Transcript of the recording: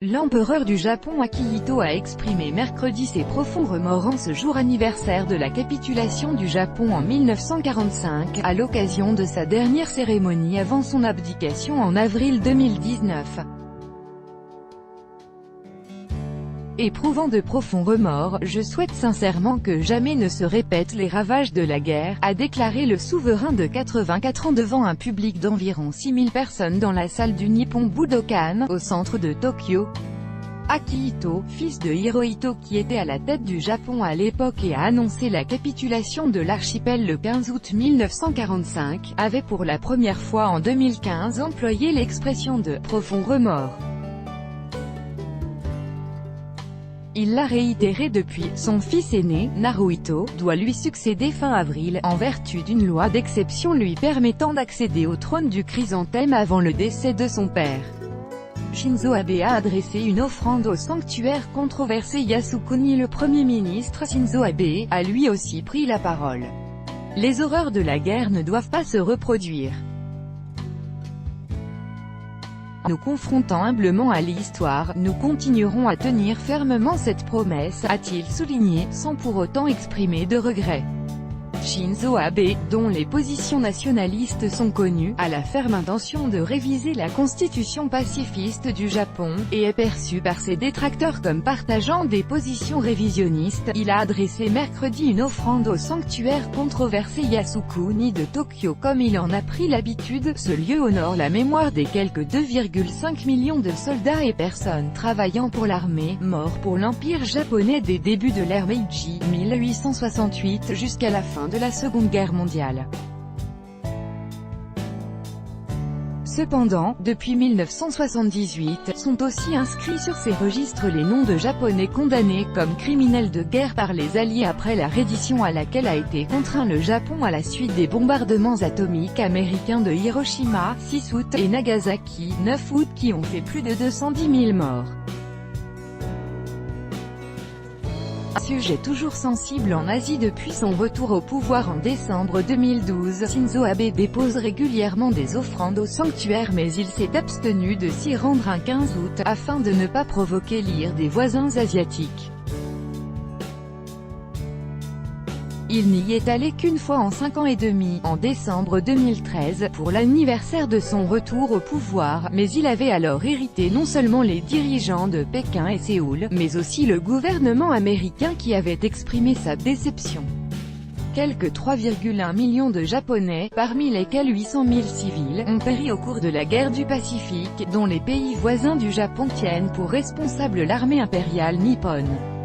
L'empereur du Japon Akihito a exprimé mercredi ses profonds remords en ce jour anniversaire de la capitulation du Japon en 1945, à l'occasion de sa dernière cérémonie avant son abdication en avril 2019. Éprouvant de profonds remords, je souhaite sincèrement que jamais ne se répètent les ravages de la guerre, a déclaré le souverain de 84 ans devant un public d'environ 6000 personnes dans la salle du Nippon Budokan, au centre de Tokyo. Akihito, fils de Hirohito qui était à la tête du Japon à l'époque et a annoncé la capitulation de l'archipel le 15 août 1945, avait pour la première fois en 2015 employé l'expression de « profond remords ». Il l'a réitéré depuis. Son fils aîné, Naruhito, doit lui succéder fin avril, en vertu d'une loi d'exception lui permettant d'accéder au trône du chrysanthème avant le décès de son père. Shinzo Abe a adressé une offrande au sanctuaire controversé Yasukuni. Le Premier ministre Shinzo Abe a lui aussi pris la parole. Les horreurs de la guerre ne doivent pas se reproduire. Nous confrontant humblement à l'histoire, nous continuerons à tenir fermement cette promesse, a-t-il souligné, sans pour autant exprimer de regret. Shinzo Abe, dont les positions nationalistes sont connues, a la ferme intention de réviser la constitution pacifiste du Japon, et est perçu par ses détracteurs comme partageant des positions révisionnistes. Il a adressé mercredi une offrande au sanctuaire controversé Yasukuni de Tokyo comme il en a pris l'habitude. Ce lieu honore la mémoire des quelques 2,5 millions de soldats et personnes travaillant pour l'armée, morts pour l'Empire japonais des débuts de l'ère Meiji, 1868 jusqu'à la fin de la Seconde Guerre mondiale. Cependant, depuis 1978, sont aussi inscrits sur ces registres les noms de Japonais condamnés comme criminels de guerre par les Alliés après la reddition à laquelle a été contraint le Japon à la suite des bombardements atomiques américains de Hiroshima, 6 août, et Nagasaki, 9 août qui ont fait plus de 210 000 morts. Sujet toujours sensible en Asie depuis son retour au pouvoir en décembre 2012, Shinzo Abe dépose régulièrement des offrandes au sanctuaire mais il s'est abstenu de s'y rendre un 15 août, afin de ne pas provoquer l'ire des voisins asiatiques. Il n'y est allé qu'une fois en 5 ans et demi, en décembre 2013, pour l'anniversaire de son retour au pouvoir, mais il avait alors irrité non seulement les dirigeants de Pékin et Séoul, mais aussi le gouvernement américain qui avait exprimé sa déception. Quelques 3,1 millions de Japonais, parmi lesquels 800 000 civils, ont péri au cours de la guerre du Pacifique, dont les pays voisins du Japon tiennent pour responsable l'armée impériale nippone.